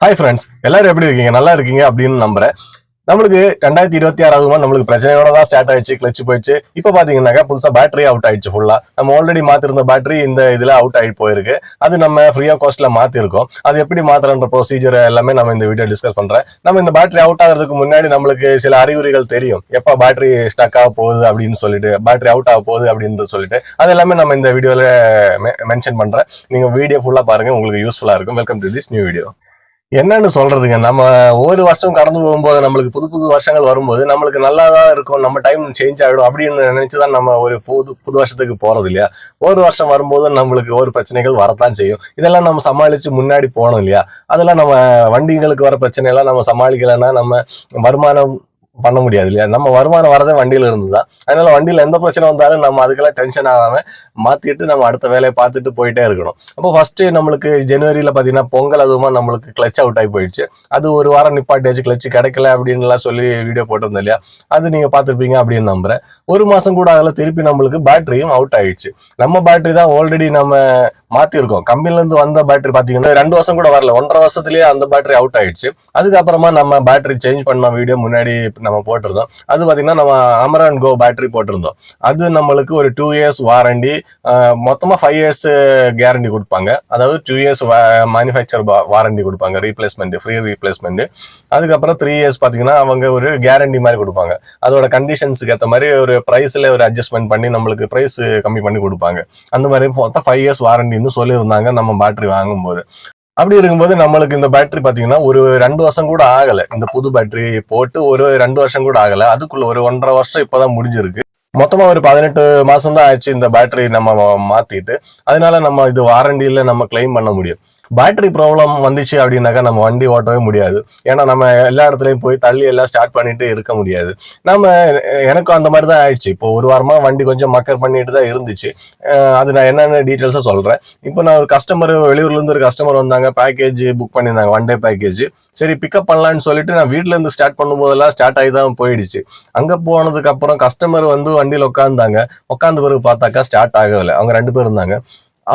Hi friends, எல்லாரும் எப்படி இருக்கீங்க? நல்லா இருக்கீங்க அப்படின்னு நம்புறேன். நம்மளுக்கு 2026 நம்மளுக்கு பிரச்சனையோட தான் ஸ்டார்ட் ஆயிடுச்சு. கிளச்சு போயிடுச்சு. இப்போ பாத்தீங்கன்னாக்கா புதுசா பேட்டரி அவுட் ஆயிடுச்சு. ஃபுல்லா நம்ம ஆல்ரெடி மாத்திருந்த பேட்டரி இந்த இதுல அவுட் ஆகி போயிருக்கு. அது நம்ம ஃப்ரீ ஆஃப் காஸ்ட்ல மாத்திருக்கோம். அது எப்படி மாத்திரன்ற ப்ரொசீஜர் எல்லாமே நம்ம இந்த வீடியோ டிஸ்கஸ் பண்றேன். நம்ம இந்த பேட்டரி அவுட் ஆகிறதுக்கு முன்னாடி நம்மளுக்கு சில அறிகுறிகள் தெரியும். எப்ப பேட்டரி ஸ்டக் ஆக போகுது அப்படின்னு சொல்லிட்டு, பேட்டரி அவுட் ஆக போகுது அப்படின்னு சொல்லிட்டு அது எல்லாமே நம்ம இந்த வீடியோல மென்ஷன் பண்றேன். நீங்க வீடியோ ஃபுல்லா பாருங்க, உங்களுக்கு யூஸ்ஃபுல்லா இருக்கும். Welcome to this new video. என்னன்னு சொல்றதுங்க, நம்ம ஒரு வருஷம் கடந்து போகும்போது நம்மளுக்கு புது புது வருஷங்கள் வரும்போது நம்மளுக்கு நல்லா தான் இருக்கும், நம்ம டைம் சேஞ்ச் ஆகிடும் அப்படின்னு நினைச்சுதான் நம்ம ஒரு புது வருஷத்துக்கு போறது இல்லையா. ஒரு வருஷம் வரும்போது நம்மளுக்கு ஒரு பிரச்சனைகள் வரத்தான் செய்யும். இதெல்லாம் நம்ம சமாளிச்சு முன்னாடி போனோம் இல்லையா. அதெல்லாம் நம்ம வண்டிகளுக்கு வர பிரச்சனை எல்லாம் நம்ம சமாளிக்கலைன்னா நம்ம வருமானம் பண்ண முடியாது இல்லையா. நம்ம வருமானம் வரதே வண்டியில இருந்துதான். அதனால வண்டியில எந்த பிரச்சனை வந்தாலும் நம்ம அதுக்கெல்லாம் டென்ஷன் ஆகாம மாத்திட்டு நம்ம அடுத்த வேலையை பார்த்துட்டு போயிட்டே இருக்கணும். அப்போ ஃபர்ஸ்ட் நம்மளுக்கு ஜனவரியில பாத்தீங்கன்னா பொங்கல் அதுவுமா நம்மளுக்கு கிளச் அவுட் ஆகி போயிடுச்சு. அது ஒரு வாரம் நிப்பாட்டியாச்சு, கிளச் கிடைக்கல அப்படின்னு சொல்லி வீடியோ போட்டிருந்தோம் இல்லையா. அது நீங்க பார்த்துருப்பீங்க அப்படின்னு நம்புறேன். ஒரு மாசம் கூட ஆகல, திருப்பி நம்மளுக்கு பேட்டரியும் அவுட் ஆயிடுச்சு. நம்ம பேட்டரி தான் ஆல்ரெடி நம்ம மாத்திருக்கோம். கம்பெனில இருந்து வந்த பேட்டரி பாத்தீங்கன்னா 2 வருஷம் கூட வரல, 1.5 வருஷத்துலயே அந்த பேட்டரி அவுட் ஆயிடுச்சு. அதுக்கப்புறமா நம்ம பேட்டரி சேஞ்ச் பண்ண வீடியோ முன்னாடி நம்ம போட்டிருந்தோம். அது பாத்தீங்கன்னா நம்ம அமரான் கோ பேட்டரி போட்டிருந்தோம். அது நம்மளுக்கு ஒரு 2 இயர்ஸ் வாரண்டி, மொத்தமா 5 இயர்ஸ் கேரண்டி கொடுப்பாங்க. அதாவது 2 இயர்ஸ் மேனுஃபேக்சர் வாரண்டி கொடுப்பாங்க, ரீப்ளேஸ்மெண்ட், ஃப்ரீ ரீப்ளேஸ்மெண்ட். அதுக்கப்புறம் 3 இயர்ஸ் பாத்தீங்கன்னா அவங்க ஒரு கேரண்டி மாதிரி கொடுப்பாங்க. அதோட கண்டிஷன்ஸுக்கு ஏற்ற மாதிரி ஒரு பிரைஸ்ல ஒரு அட்ஜஸ்ட்மெண்ட் பண்ணி நம்மளுக்கு பிரைஸ் கம்மி பண்ணி கொடுப்பாங்க. அந்த மாதிரி மொத்தம் 5 இயர்ஸ் வாரண்டின்னு சொல்லியிருந்தாங்க நம்ம பேட்டரி வாங்கும்போது. அப்படி இருக்கும்போது நம்மளுக்கு இந்த பேட்டரி பாத்தீங்கன்னா ஒரு 2 வருஷம் கூட ஆகல. இந்த புது பேட்டரி போட்டு ஒரு 2 வருஷம் கூட ஆகல. அதுக்குள்ள ஒரு 1.5 வருஷம் இப்பதான் முடிஞ்சிருக்கு. மொத்தமா ஒரு 18 மாசம் தான் ஆச்சு இந்த பேட்டரி நம்ம மாத்திட்டு. அதனால நம்ம இது வாரண்டியில நம்ம கிளைம் பண்ண முடியும். பேட்டரி ப்ராப்ளம் வந்துச்சு அப்படின்னாக்கா நம்ம வண்டி ஓட்டவே முடியாது. ஏன்னா நம்ம எல்லா இடத்துலயும் போய் தள்ளி எல்லாம் ஸ்டார்ட் பண்ணிட்டு இருக்க முடியாது. நம்ம எனக்கும் அந்த மாதிரி தான் ஆயிடுச்சு. இப்போ ஒரு வாரமா வண்டி கொஞ்சம் மக்கர் பண்ணிட்டு தான் இருந்துச்சு. அது நான் என்னென்ன டீட்டெயில்ஸா சொல்றேன். இப்போ நான் ஒரு கஸ்டமர், வெளியூர்ல இருந்து ஒரு கஸ்டமர் வந்தாங்க, பேக்கேஜ் புக் பண்ணியிருந்தாங்க, 1 டே பேக்கேஜ். சரி பிக்கப் பண்ணலான்னு சொல்லிட்டு நான் வீட்டுல இருந்து ஸ்டார்ட் பண்ணும்போதெல்லாம் ஸ்டார்ட் ஆகி தான் போயிடுச்சு. அங்க போனதுக்கு அப்புறம் கஸ்டமர் வந்து வண்டியில உட்காந்து பிறகு பார்த்தாக்கா ஸ்டார்ட் ஆகவில்லை. அவங்க 2 பேர் இருந்தாங்க.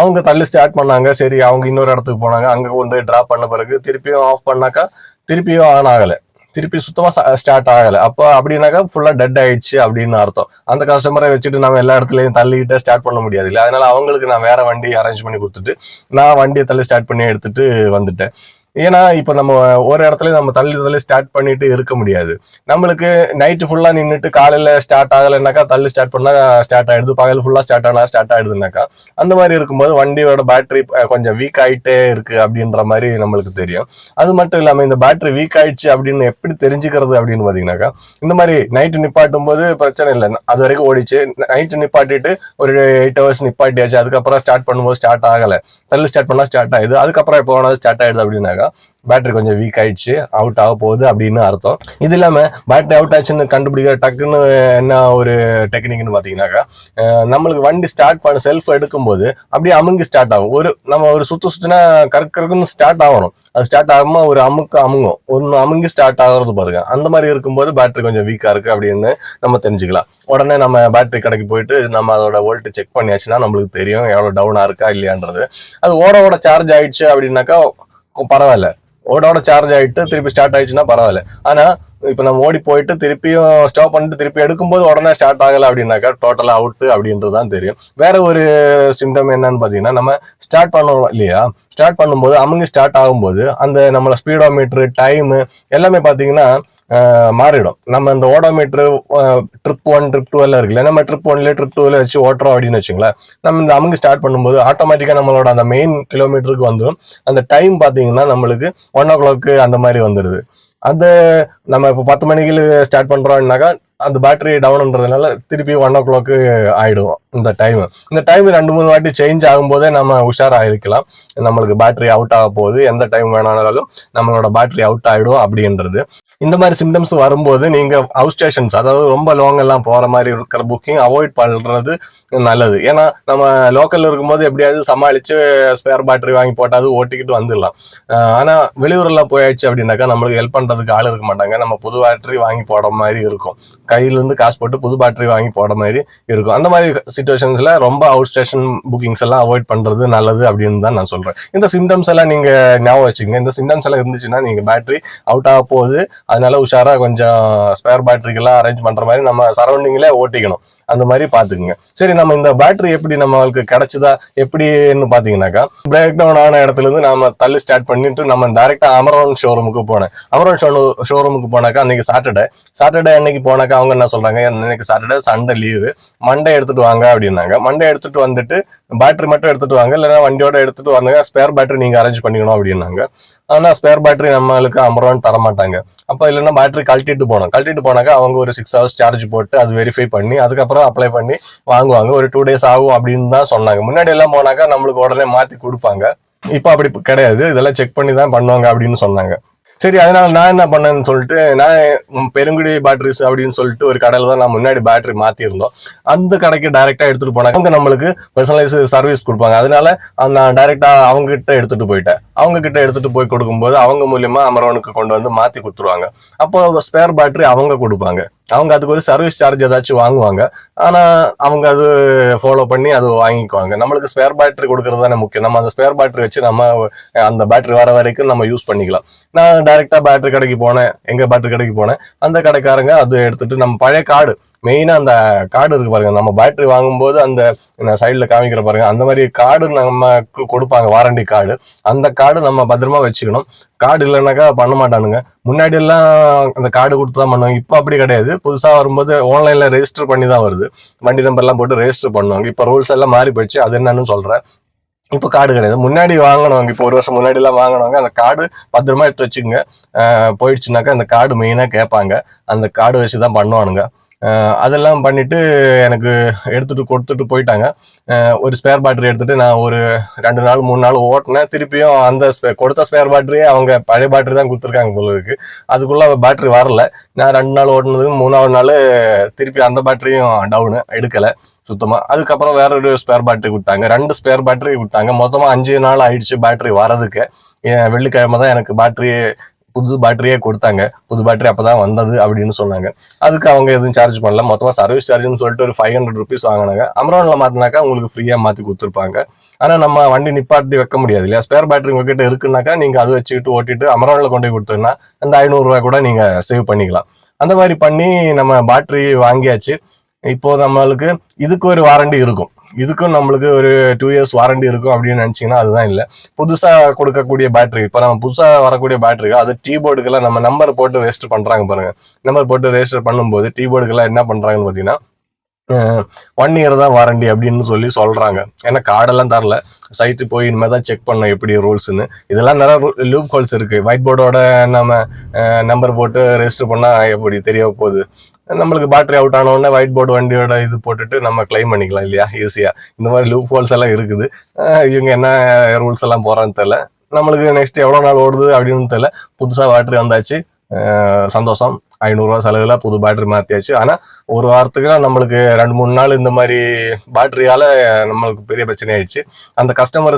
அவங்க தள்ளி ஸ்டார்ட் பண்ணாங்க. சரி அவங்க இன்னொரு இடத்துக்கு போனாங்க. அங்க கொண்டு டிராப் பண்ண பிறகு திருப்பியும் ஆஃப் பண்ணாக்கா திருப்பியும் ஆன் ஆகலை. திருப்பி சுத்தமா ஸ்டார்ட் ஆகலை. அப்போ அப்படின்னாக்கா ஃபுல்லா டெட் ஆயிடுச்சு அப்படின்னு அர்த்தம். அந்த கஸ்டமரை வச்சுட்டு நம்ம எல்லா இடத்துலயும் தள்ளிக்கிட்டே ஸ்டார்ட் பண்ண முடியாது இல்லை. அதனால அவங்களுக்கு நான் வேற வண்டி அரேஞ்ச் பண்ணி கொடுத்துட்டு நான் வண்டியை தள்ளி ஸ்டார்ட் பண்ணி எடுத்துட்டு வந்துட்டேன். ஏன்னா இப்போ நம்ம ஒரு இடத்துல நம்ம தள்ளி ஸ்டார்ட் பண்ணிட்டு இருக்க முடியாது. நம்மளுக்கு நைட்டு ஃபுல்லா நின்றுட்டு காலையில ஸ்டார்ட் ஆகலைன்னாக்கா தள்ளி ஸ்டார்ட் பண்ணா ஸ்டார்ட் ஆயிடுது, பகல் ஃபுல்லா ஸ்டார்ட் ஆனா ஸ்டார்ட் ஆயிடுதுனாக்கா அந்த மாதிரி இருக்கும்போது வண்டியோட பேட்டரி கொஞ்சம் வீக் ஆயிட்டே இருக்கு அப்படின்ற மாதிரி நம்மளுக்கு தெரியும். அது மட்டும் இல்லாம இந்த பேட்டரி வீக் ஆயிடுச்சு அப்படின்னு எப்படி தெரிஞ்சுக்கிறது அப்படின்னு பாத்தீங்கன்னாக்கா, இந்த மாதிரி நைட்டு நிப்பாட்டும் போது பிரச்சனை இல்லை, அது வரைக்கும் ஓடிச்சு. நைட்டு நிப்பாட்டிட்டு ஒரு 8 ஹவர்ஸ் நிப்பாட்டியாச்சு, அதுக்கப்புறம் ஸ்டார்ட் பண்ணும்போது ஸ்டார்ட் ஆகலை, தள்ளி ஸ்டார்ட் பண்ணா ஸ்டார்ட் ஆயிடுது, அதுக்கப்புறம் எப்போ வேணாலும் ஸ்டார்ட் ஆயிடுது அப்படின்னாக்கா பேட்டரி கொஞ்சம் வீக் ஆயிடுச்சு, அவுட் ஆக போகுது அப்படின்னு அர்த்தம். இது இல்லாம பேட்டரி அவுட் ஆச்சுன்னு கண்டுபிடிக்கிற டக்குன்னு என்ன ஒரு டெக்னிக்னு பாத்தீங்கன்னாக்கா, நம்மளுக்கு வண்டி ஸ்டார்ட் பண்ண செல்ஃப் எடுக்கும்போது அப்படியே அமுங்கி ஸ்டார்ட் ஆகும். நம்ம ஒரு சுத்துனா கறக்குன்னு ஸ்டார்ட் ஆகணும். அது ஸ்டார்ட் ஆகாம ஒரு அமுங்கும், ஒன்னு அமுங்கி ஸ்டார்ட் ஆகுறது பாருங்க. அந்த மாதிரி இருக்கும்போது பேட்டரி கொஞ்சம் வீக்கா இருக்கு அப்படின்னு நம்ம தெரிஞ்சுக்கலாம். உடனே நம்ம பேட்டரி கடைக்கு போயிட்டு நம்ம அதோட வோல்ட் செக் பண்ணியாச்சுன்னா நம்மளுக்கு தெரியும் எவ்வளவு டவுனா இருக்கா இல்லையான்றது. அது ஓட சார்ஜ் ஆயிடுச்சு அப்படின்னாக்கா பரவாயில்ல, ஓட சார்ஜ் ஆயிட்டு திருப்பி ஸ்டார்ட் ஆயிடுச்சுன்னா பரவாயில்ல. ஆனா இப்ப நம்ம ஓடி போயிட்டு திருப்பியும் ஸ்டாப் பண்ணிட்டு திருப்பி எடுக்கும்போது உடனே ஸ்டார்ட் ஆகல அப்படின்னாக்கா டோட்டலா அவுட் அப்படின்றதுதான் தெரியும். வேற ஒரு சிம்டம் என்னன்னு பாத்தீங்கன்னா, நம்ம ஸ்டார்ட் பண்ணுவோம் இல்லையா, ஸ்டார்ட் பண்ணும்போது அமுங்கி ஸ்டார்ட் ஆகும்போது அந்த நம்மள ஸ்பீடோமீட்டர் டைம் எல்லாமே பாத்தீங்கன்னா மாறிடும். நம்ம இந்த ஓடோமீட்டர் ட்ரிப் 1 ட்ரிப் 2 எல்லாம் இருக்குல்ல, நம்ம ட்ரிப் 1 ட்ரிப் 2 வச்சு ஓட்டுறோம் அப்படின்னு வச்சுங்களேன். நம்ம இந்த அமுங்கி ஸ்டார்ட் பண்ணும்போது ஆட்டோமேட்டிக்கா நம்மளோட அந்த மெயின் கிலோமீட்டருக்கு வந்துடும். அந்த டைம் பாத்தீங்கன்னா நம்மளுக்கு 1 o'clock அந்த மாதிரி வந்துடுது. அது நம்ம இப்போ 10 மணிக்கு ஸ்டார்ட் பண்றோம்னாக்கா அந்த பேட்டரி டவுன்ன்றதுனால திருப்பி 1 o'clock ஆயிடும் இந்த டைம். இந்த டைம் 2-3 வாட்டி சேஞ்ச் ஆகும்போதே நம்ம உஷாரா இருக்கலாம், நம்மளுக்கு பேட்டரி அவுட் ஆக போகுது, எந்த டைம் வேணாலும் நம்மளோட பேட்டரி அவுட் ஆயிடும் அப்படின்றது. இந்த மாதிரி சிம்டம்ஸ் வரும்போது நீங்க ஹவுஸ் ஸ்டேஷன்ஸ், அதாவது ரொம்ப லாங் எல்லாம் போற மாதிரி இருக்கிற புக்கிங் அவாய்ட் பண்றது நல்லது. ஏன்னா நம்ம லோக்கல்ல இருக்கும்போது எப்படியாவது சமாளிச்சு ஸ்பேர் பேட்டரி வாங்கி போட்டாது ஓட்டிக்கிட்டு வந்துடலாம். ஆனா வெளியூர்லாம் போயாச்சு அப்படின்னாக்கா நம்மளுக்கு ஹெல்ப் பண்றதுக்கு ஆள் இருக்க மாட்டாங்க. நம்ம புது பேட்டரி வாங்கி போடுற மாதிரி இருக்கும். கையிலேருந்து காசு போட்டு புது பேட்டரி வாங்கி போட மாதிரி இருக்கும். அந்த மாதிரி சிச்சுவேஷன்ஸில் ரொம்ப அவுட் ஸ்டேஷன் புக்கிங்ஸ் எல்லாம் அவாய்ட் பண்ணுறது நல்லது அப்படின்னு தான் நான் சொல்கிறேன். இந்த சிம்டம்ஸ் எல்லாம் நீங்கள் ஞாபகம் வச்சுக்கோங்க. இந்த சிம்டம்ஸ் எல்லாம் இருந்துச்சுன்னா நீங்கள் பேட்டரி அவுட் ஆக போகுது, அதனால உஷாராக கொஞ்சம் ஸ்பேர் பேட்டரிக்கெல்லாம் அரேஞ்ச் பண்ணுற மாதிரி நம்ம சரௌண்டிங்கில் ஓட்டிக்கணும். அந்த மாதிரி பார்த்துக்குங்க. சரி, நம்ம இந்த பேட்டரி எப்படி நம்மளுக்கு கிடைச்சதா எப்படின்னு பார்த்தீங்கன்னாக்கா, பிரேக் டவுன் ஆன இடத்துல இருந்து நம்ம தள்ளி ஸ்டார்ட் பண்ணிட்டு நம்ம டைரக்டா அமரோன் ஷோரூமுக்கு போனேன். அமரோன் ஷோரூமுக்கு போனாக்கா அன்னைக்கு சாட்டர்டே அன்னைக்கு போனாக்கா அவங்க என்ன சொல்றாங்க, இன்னைக்கு சாட்டர்டே சண்டே லீவு, மண்டே எடுத்துட்டு வாங்க அப்படின்னாங்க. மண்டே எடுத்துட்டு வந்துட்டு பேட்டரி மட்டும் எடுத்துட்டு வாங்க, இல்லைன்னா வண்டியோட எடுத்துட்டு வாங்க, ஸ்பேர் பேட்டரி நீங்க அரேஞ்ச் பண்ணிக்கணும் அப்படின்னாங்க. ஆனா ஸ்பேர் பேட்டரி நம்மளுக்கு அமரோன் தர மாட்டாங்க. அப்போ இல்லைன்னா பேட்டரி கழட்டிட்டு போனாக்கா அவங்க ஒரு 6 hours சார்ஜ் போட்டு அது வெரிஃபை பண்ணி அதுக்கப்புறம் அப்ளை பண்ணி வாங்குவாங்க. ஒரு 2 days ஆகும் அப்படின்னு தான் சொன்னாங்க. முன்னாடி எல்லாம் போனாக்கா நம்மளுக்கு உடனே மாத்தி கொடுப்பாங்க. இப்போ அப்படி கிடையாது, இதெல்லாம் செக் பண்ணி தான் பண்ணுவாங்க அப்படின்னு சொன்னாங்க. சரி, அதனால நான் என்ன பண்ணேன்னு சொல்லிட்டு, நான் பெருங்குடி பேட்டரிஸ் அப்படின்னு சொல்லிட்டு ஒரு கடையில தான் நான் முன்னாடி பேட்டரி மாத்திருந்தோம். அந்த கடைக்கு டைரக்டா எடுத்துட்டு போனாங்க. அவங்க நம்மளுக்கு பர்சனலைஸ் சர்வீஸ் கொடுப்பாங்க. அதனால நான் டைரக்டா அவங்க கிட்ட எடுத்துட்டு போயிட்டேன். அவங்க கிட்ட எடுத்துட்டு போய் கொடுக்கும்போது அவங்க மூலியமா அமரோனுக்கு கொண்டு வந்து மாத்தி கொடுத்துருவாங்க. அப்போ ஸ்பேர் பேட்டரி அவங்க கொடுப்பாங்க. அவங்க அதுக்கு ஒரு சர்வீஸ் சார்ஜ் ஏதாச்சும் வாங்குவாங்க. ஆனா அவங்க அது ஃபாலோ பண்ணி அது வாங்கிக்குவாங்க. நம்மளுக்கு ஸ்பேர் பேட்டரி கொடுக்கறது தானே முக்கியம். நம்ம அந்த ஸ்பேர் பேட்டரி வச்சு நம்ம அந்த பேட்டரி வர வரைக்கும் நம்ம யூஸ் பண்ணிக்கலாம். நான் டைரக்டா பேட்டரி கடைக்கு போனேன். அந்த கடைக்காரங்க அது எடுத்துட்டு நம்ம பழைய கார்டு, மெயினா அந்த கார்டு இருக்கு பாருங்க, நம்ம பேட்டரி வாங்கும்போது அந்த சைட்ல காமிக்கிற பாருங்க, அந்த மாதிரி கார்டு நமக்கு கொடுப்பாங்க, வாரண்டி கார்டு. அந்த கார்டு நம்ம பத்திரமா வச்சுக்கணும். கார்டு இல்லைன்னாக்கா பண்ண மாட்டானுங்க. முன்னாடி எல்லாம் அந்த கார்டு கொடுத்து தான் பண்ணுவாங்க. இப்போ அப்படி கிடையாது. புதுசா வரும்போது ஆன்லைன்ல ரெஜிஸ்டர் பண்ணி தான் வருது. வண்டி நம்பர் எல்லாம் போட்டு ரெஜிஸ்டர் பண்ணுவாங்க. இப்போ ரூல்ஸ் எல்லாம் மாறி போயிடுச்சு. அது என்னன்னு சொல்றேன். இப்போ கார்டு கிடையாது. முன்னாடி வாங்கினவங்க, இப்போ 1 வருஷம் முன்னாடி எல்லாம் வாங்கினவங்க அந்த கார்டு பத்திரமா எடுத்து வச்சுக்கோங்க. போயிடுச்சுனாக்கா அந்த கார்டு மெயினா கேட்பாங்க. அந்த கார்டு வச்சு தான் பண்ணுவானுங்க. அதெல்லாம் பண்ணிட்டு எனக்கு எடுத்துட்டு கொடுத்துட்டு போயிட்டாங்க. ஒரு ஸ்பேர் பேட்டரி எடுத்துட்டு நான் ஒரு 2 நாள் 3 நாள் ஓட்டினேன். திருப்பியும் அந்த கொடுத்த ஸ்பேர் பேட்டரியே அவங்க பழைய பேட்டரி தான் கொடுத்துருக்காங்க போல இருக்கு. அதுக்குள்ள பேட்டரி வரல. நான் 2 நாள் ஓட்டினதுக்கு 3ஆவது நாள் திருப்பி அந்த பேட்டரியும் டவுனு, எடுக்கல சுத்தமா. அதுக்கப்புறம் வேற ஒரு ஸ்பேர் பேட்டரி கொடுத்தாங்க. 2 ஸ்பேர் பேட்டரி கொடுத்தாங்க. மொத்தமா 5 நாள் ஆயிடுச்சு பேட்டரி வரதுக்கு. வெள்ளிக்கிழமை தான் எனக்கு புது பேட்டரியே கொடுத்தாங்க. புது பேட்டரி அப்பதான் வந்தது அப்படின்னு சொன்னாங்க. அதுக்கு அவங்க எதுவும் சார்ஜ் பண்ணல. மொத்தமா சர்வீஸ் சார்ஜ்னு சொல்லிட்டு ஒரு 500 rupees வாங்கினாங்க. அமரோன்ல மாத்தினாக்கா உங்களுக்கு ஃப்ரீயா மாத்தி கொடுத்துருப்பாங்க. ஆனா நம்ம வண்டி நிப்பாட்டி வைக்க முடியாது இல்லையா? ஸ்பேர் பேட்டரி உங்ககிட்ட இருக்குன்னாக்கா நீங்க அதை வச்சுக்கிட்டு ஓட்டிட்டு அமரோன்ல கொண்டு போய் கொடுத்தீங்கன்னா அந்த 500 ரூபாய் கூட நீங்க சேவ் பண்ணிக்கலாம். அந்த மாதிரி பண்ணி நம்ம பேட்டரி வாங்கியாச்சு. இப்போ நம்மளுக்கு இதுக்கு ஒரு வாரண்டி இருக்கும். இதுக்கும் நம்மளுக்கு ஒரு 2 years வாரண்டி இருக்கும் அப்படின்னு நினைச்சீங்கன்னா அதுதான் இல்லை. புதுசா கொடுக்கக்கூடிய பேட்டரி, இப்போ நம்ம புதுசா வரக்கூடிய பேட்டரிக்கு அது டீபோர்டுக்கெல்லாம் நம்ம நம்பர் போட்டு ரெஜிஸ்டர் பண்றாங்க பாருங்க. நம்பர் போட்டு ரெஜிஸ்டர் பண்ணும்போது டீபோர்டுக்கெல்லாம் என்ன பண்றாங்கன்னு பார்த்தீங்கன்னா 1 year தான் வாரண்டி அப்படின்னு சொல்றாங்க. ஏன்னா கார்டெல்லாம் தரல. சைட்டு போய் இனிமேல் தான் செக் பண்ண எப்படி ரூல்ஸ்ன்னு. இதெல்லாம் நிறைய லூப் ஹோல்ஸ் இருக்கு. ஒயிட் போர்டோட நம்ம நம்பர் போட்டு ரெஜிஸ்டர் பண்ணா எப்படி தெரிய போகுது? நம்மளுக்கு பேட்டரி அவுட் ஆனோடனே ஒயிட் போர்டு வண்டியோட இது போட்டுட்டு நம்ம கிளைம் பண்ணிக்கலாம் இல்லையா, ஈஸியா. இந்த மாதிரி லூப் ஹோல்ஸ் எல்லாம் இருக்குது. இவங்க என்ன ரூல்ஸ் எல்லாம் போறான்னு தெரியல. நம்மளுக்கு நெக்ஸ்ட் எவ்வளவு நாள் ஓடுது அப்படின்னு தெரியல. புதுசா பேட்டரி வந்தாச்சு, சந்தோஷம். 500 ரூபா செலவுல புது பேட்டரி மாத்தியாச்சு. ஆனா ஒரு வாரத்துக்கு நம்மளுக்கு 2-3 நாள் இந்த மாதிரி பேட்டரியால நம்மளுக்கு பெரிய பிரச்சனை ஆயிடுச்சு. அந்த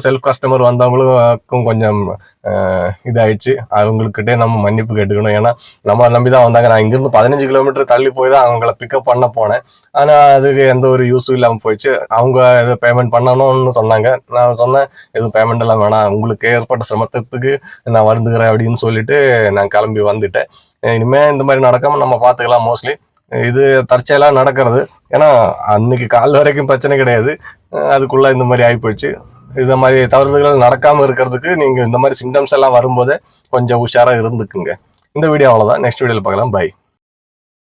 செல்ஃப் கஸ்டமர் வந்தவங்களுக்கும் கொஞ்சம் இதாயிடுச்சு. அவங்கக்கிட்டே நம்ம மன்னிப்பு கேட்டுக்கணும். ஏன்னா நம்ம நம்பிதான் வந்தாங்க. நான் இங்கிருந்து 15 கிலோமீட்டர் தள்ளி போய் தான் அவங்கள பிக்கப் பண்ண போனேன். ஆனா அதுக்கு எந்த ஒரு யூஸும் இல்லாமல் போயிடுச்சு. அவங்க எதுவும் பேமெண்ட் பண்ணணும்னு சொன்னாங்க. நான் சொன்னேன் எதுவும் பேமெண்ட் எல்லாம் வேணாம், உங்களுக்கு ஏற்பட்ட சிரமத்துக்கு நான் வருந்துக்கிறேன் அப்படின்னு சொல்லிட்டு நான் கிளம்பி வந்துட்டேன். இனிமே இந்த மாதிரி நடக்காம நம்ம பார்த்துக்கலாம். மோஸ்ட்லி இது தற்செயலா நடக்கிறது. ஏன்னா அன்னைக்கு கால் வரைக்கும் பிரச்சனை கிடையாது, அதுக்குள்ள இந்த மாதிரி ஆகி போயிடுச்சு. இந்த மாதிரி தவறுதல்கள் நடக்காம இருக்கிறதுக்கு நீங்க இந்த மாதிரி சிம்டம்ஸ் எல்லாம் வரும்போதே கொஞ்சம் உஷாரா இருந்துக்குங்க. இந்த வீடியோ அவ்வளவுதான். நெக்ஸ்ட் வீடியோல பார்க்கலாம். பை.